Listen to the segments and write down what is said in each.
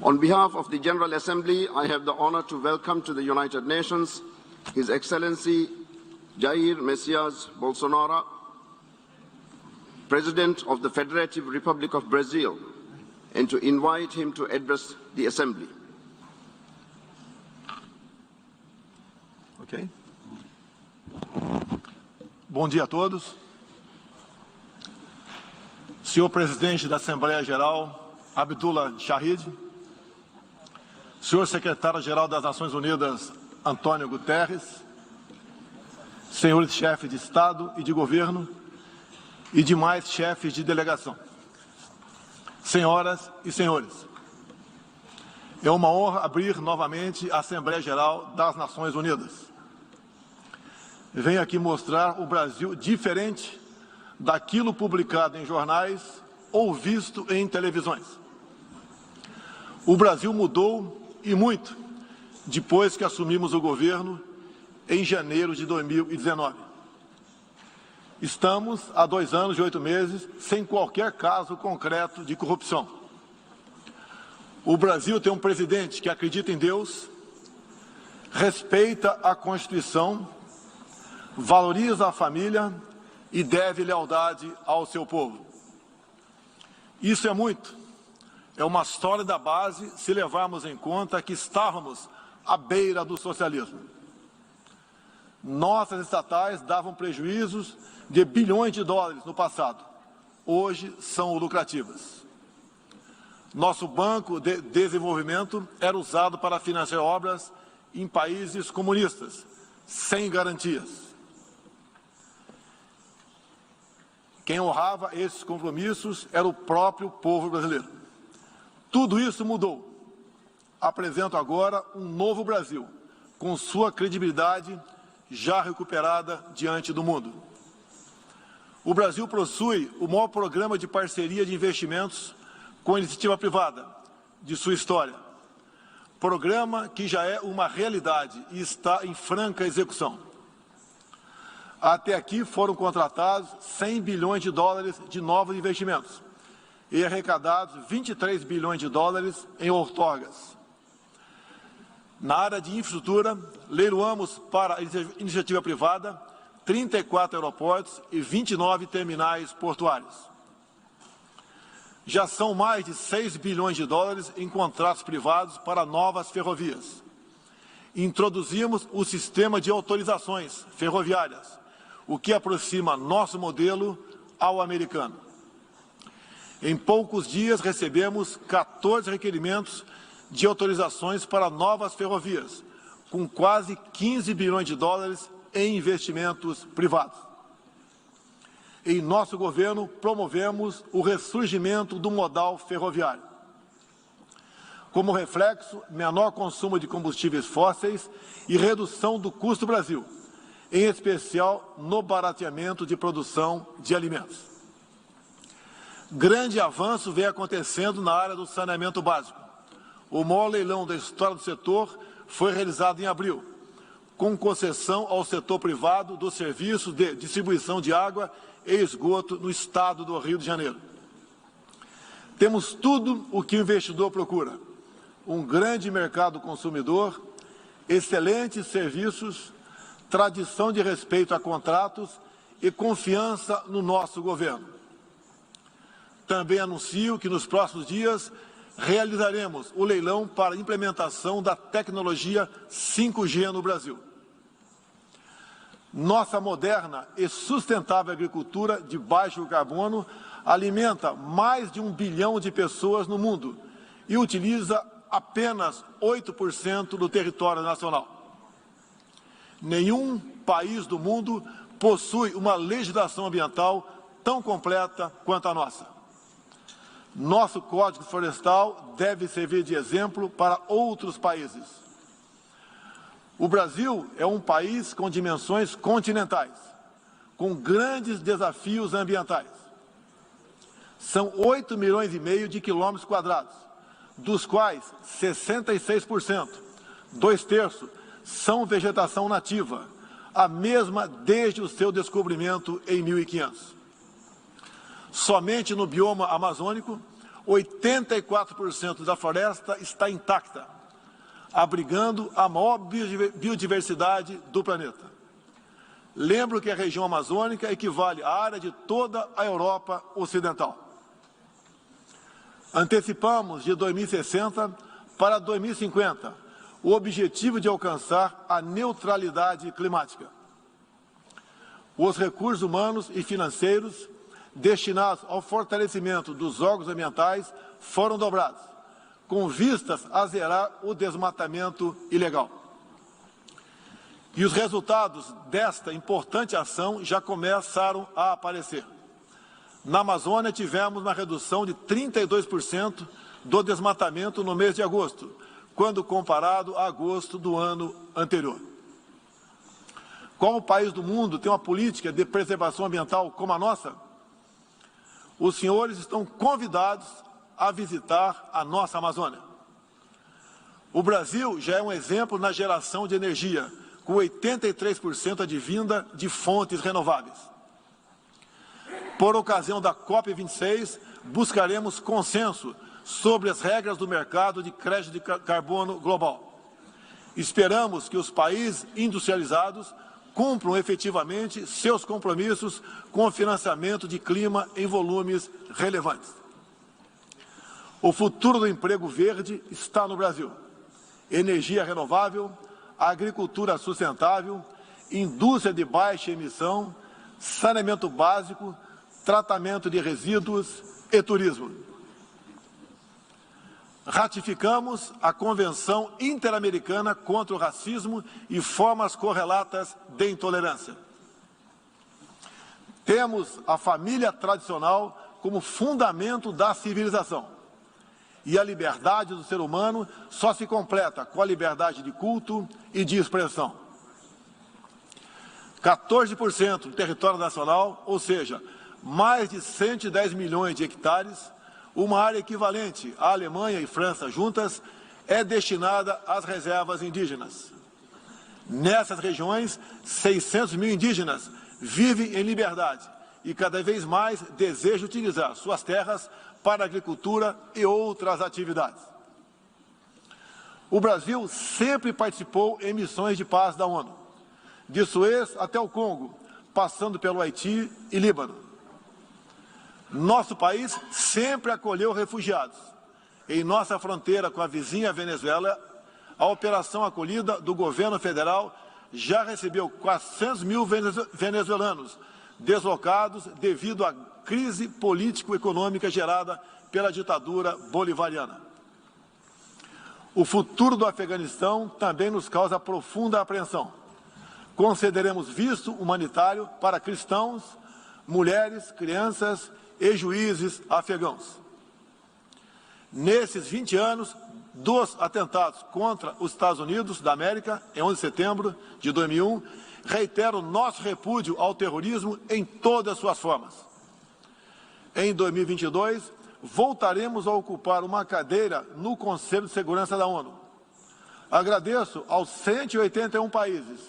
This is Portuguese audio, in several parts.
On behalf of the General Assembly, I have the honor to welcome to the United Nations His Excellency Jair Messias Bolsonaro, President of the Federative Republic of Brazil, and to invite him to address the Assembly. Ok. Bom dia a todos. Senhor Presidente da Assembleia Geral, Abdullah Shahid, Senhor Secretário-Geral das Nações Unidas, Antônio Guterres, senhores chefes de Estado e de Governo e demais chefes de delegação, senhoras e senhores, é uma honra abrir novamente a Assembleia Geral das Nações Unidas. Venho aqui mostrar o Brasil diferente daquilo publicado em jornais ou visto em televisões. O Brasil mudou e muito depois que assumimos o governo em janeiro de 2019. Estamos há 2 anos e 8 meses sem qualquer caso concreto de corrupção. O Brasil tem um presidente que acredita em Deus, respeita a Constituição, valoriza a família e deve lealdade ao seu povo. Isso é muito. É uma sólida base se levarmos em conta que estávamos à beira do socialismo. Nossas estatais davam prejuízos de bilhões de dólares no passado. Hoje são lucrativas. Nosso Banco de Desenvolvimento era usado para financiar obras em países comunistas, sem garantias. Quem honrava esses compromissos era o próprio povo brasileiro. Tudo isso mudou. Apresento agora um novo Brasil, com sua credibilidade já recuperada diante do mundo. O Brasil possui o maior programa de parceria de investimentos com a iniciativa privada de sua história. Programa que já é uma realidade e está em franca execução. Até aqui foram contratados 100 bilhões de dólares de novos investimentos e arrecadados 23 bilhões de dólares em outorgas. Na área de infraestrutura, leiloamos para a iniciativa privada 34 aeroportos e 29 terminais portuários. Já são mais de 6 bilhões de dólares em contratos privados para novas ferrovias. Introduzimos o sistema de autorizações ferroviárias, o que aproxima nosso modelo ao americano. Em poucos dias recebemos 14 requerimentos de autorizações para novas ferrovias, com quase 15 bilhões de dólares em investimentos privados. Em nosso governo, promovemos o ressurgimento do modal ferroviário. Como reflexo, menor consumo de combustíveis fósseis e redução do custo do Brasil, em especial no barateamento de produção de alimentos. Grande avanço vem acontecendo na área do saneamento básico. O maior leilão da história do setor foi realizado em abril, com concessão ao setor privado do serviço de distribuição de água e esgoto no estado do Rio de Janeiro. Temos tudo o que o investidor procura: um grande mercado consumidor, excelentes serviços, tradição de respeito a contratos e confiança no nosso governo. Também anuncio que nos próximos dias realizaremos o leilão para a implementação da tecnologia 5G no Brasil. Nossa moderna e sustentável agricultura de baixo carbono alimenta mais de 1 bilhão de pessoas no mundo e utiliza apenas 8% do território nacional. Nenhum país do mundo possui uma legislação ambiental tão completa quanto a nossa. Nosso Código Florestal deve servir de exemplo para outros países. O Brasil é um país com dimensões continentais, com grandes desafios ambientais. São 8,5 milhões de quilômetros quadrados, dos quais 66%, 2/3, são vegetação nativa, a mesma desde o seu descobrimento em 1500. Somente no bioma amazônico, 84% da floresta está intacta, abrigando a maior biodiversidade do planeta. Lembro que a região amazônica equivale à área de toda a Europa Ocidental. Antecipamos de 2060 para 2050 o objetivo de alcançar a neutralidade climática. Os recursos humanos e financeiros destinados ao fortalecimento dos órgãos ambientais foram dobrados, com vistas a zerar o desmatamento ilegal. E os resultados desta importante ação já começaram a aparecer. Na Amazônia, tivemos uma redução de 32% do desmatamento no mês de agosto, quando comparado a agosto do ano anterior. Qual país do mundo tem uma política de preservação ambiental como a nossa? Os senhores estão convidados a visitar a nossa Amazônia. O Brasil já é um exemplo na geração de energia, com 83% advinda de fontes renováveis. Por ocasião da COP26, buscaremos consenso sobre as regras do mercado de crédito de carbono global. Esperamos que os países industrializados cumpram efetivamente seus compromissos com o financiamento de clima em volumes relevantes. O futuro do emprego verde está no Brasil. Energia renovável, agricultura sustentável, indústria de baixa emissão, saneamento básico, tratamento de resíduos e turismo. Ratificamos a Convenção Interamericana contra o Racismo e formas correlatas de intolerância. Temos a família tradicional como fundamento da civilização. E a liberdade do ser humano só se completa com a liberdade de culto e de expressão. 14% do território nacional, ou seja, mais de 110 milhões de hectares, uma área equivalente à Alemanha e França juntas, é destinada às reservas indígenas. Nessas regiões, 600 mil indígenas vivem em liberdade e cada vez mais desejam utilizar suas terras para a agricultura e outras atividades. O Brasil sempre participou em missões de paz da ONU, de Suez até o Congo, passando pelo Haiti e Líbano. Nosso país sempre acolheu refugiados. Em nossa fronteira com a vizinha Venezuela, a operação acolhida do governo federal já recebeu 400 mil venezuelanos deslocados devido à crise político-econômica gerada pela ditadura bolivariana. O futuro do Afeganistão também nos causa profunda apreensão. Concederemos visto humanitário para cristãos, mulheres, crianças e juízes afegãos. Nesses 20 anos dos atentados contra os Estados Unidos da América, em 11 de setembro de 2001, reitero nosso repúdio ao terrorismo em todas as suas formas. Em 2022, voltaremos a ocupar uma cadeira no Conselho de Segurança da ONU. Agradeço aos 181 países,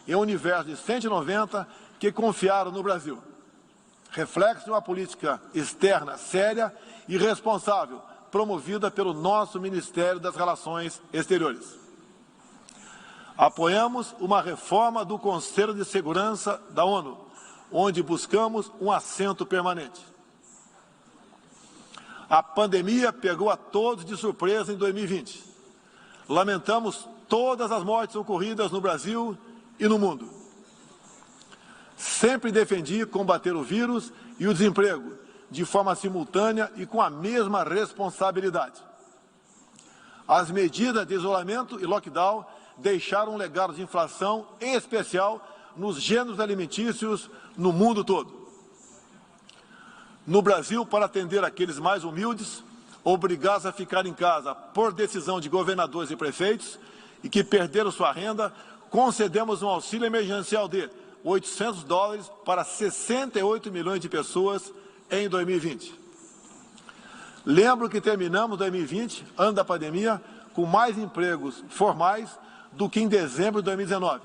em um universo de 190, que confiaram no Brasil. Reflexo de uma política externa séria e responsável, promovida pelo nosso Ministério das Relações Exteriores. Apoiamos uma reforma do Conselho de Segurança da ONU, onde buscamos um assento permanente. A pandemia pegou a todos de surpresa em 2020. Lamentamos todas as mortes ocorridas no Brasil e no mundo. Sempre defendi combater o vírus e o desemprego, de forma simultânea e com a mesma responsabilidade. As medidas de isolamento e lockdown deixaram um legado de inflação, em especial nos gêneros alimentícios no mundo todo. No Brasil, para atender aqueles mais humildes, obrigados a ficar em casa por decisão de governadores e prefeitos e que perderam sua renda, concedemos um auxílio emergencial de $800 para 68 milhões de pessoas em 2020. Lembro que terminamos 2020, ano da pandemia, com mais empregos formais do que em dezembro de 2019,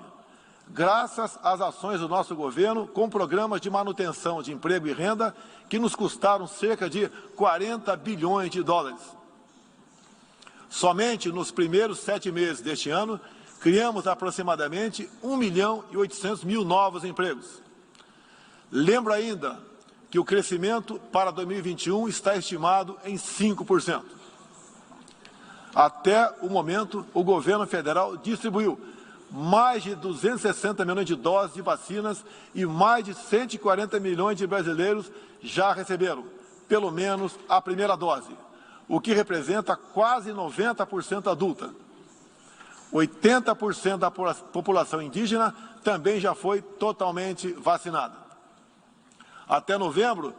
graças às ações do nosso governo com programas de manutenção de emprego e renda que nos custaram cerca de 40 bilhões de dólares. Somente nos primeiros 7 meses deste ano, criamos aproximadamente 1.800.000 novos empregos. Lembro ainda que o crescimento para 2021 está estimado em 5%. Até o momento, o governo federal distribuiu mais de 260 milhões de doses de vacinas e mais de 140 milhões de brasileiros já receberam, pelo menos, a primeira dose, o que representa quase 90% adulta. 80% da população indígena também já foi totalmente vacinada. Até novembro,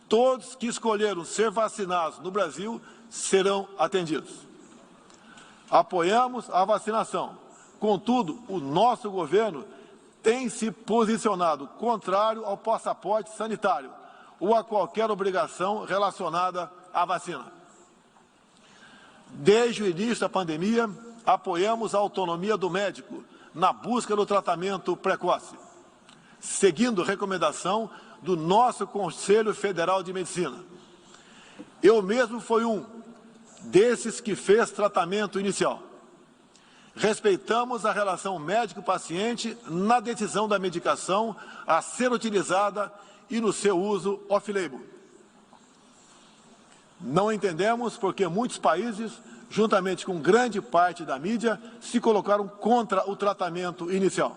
todos que escolheram ser vacinados no Brasil serão atendidos. Apoiamos a vacinação. Contudo, o nosso governo tem se posicionado contrário ao passaporte sanitário ou a qualquer obrigação relacionada à vacina. Desde o início da pandemia, apoiamos a autonomia do médico na busca do tratamento precoce, seguindo recomendação do nosso Conselho Federal de Medicina. Eu mesmo fui um desses que fez tratamento inicial. Respeitamos a relação médico-paciente na decisão da medicação a ser utilizada e no seu uso off-label. Não entendemos porque muitos países, juntamente com grande parte da mídia, se colocaram contra o tratamento inicial.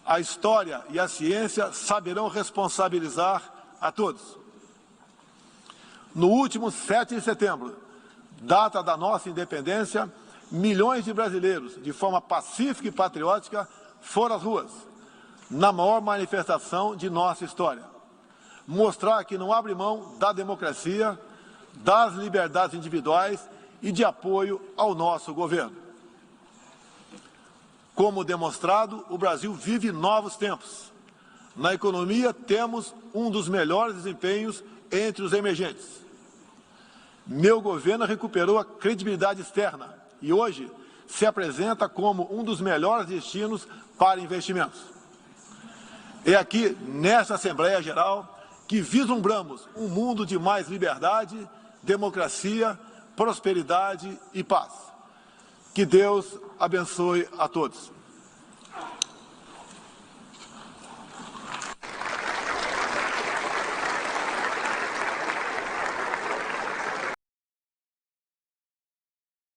A história e a ciência saberão responsabilizar a todos. No último 7 de setembro, data da nossa independência, milhões de brasileiros, de forma pacífica e patriótica, foram às ruas, na maior manifestação de nossa história. Mostrar que não abre mão da democracia, das liberdades individuais e de apoio ao nosso governo. Como demonstrado, o Brasil vive novos tempos. Na economia, temos um dos melhores desempenhos entre os emergentes. Meu governo recuperou a credibilidade externa e hoje se apresenta como um dos melhores destinos para investimentos. É aqui, nesta Assembleia Geral, que vislumbramos um mundo de mais liberdade, democracia, prosperidade e paz. Que Deus abençoe a todos.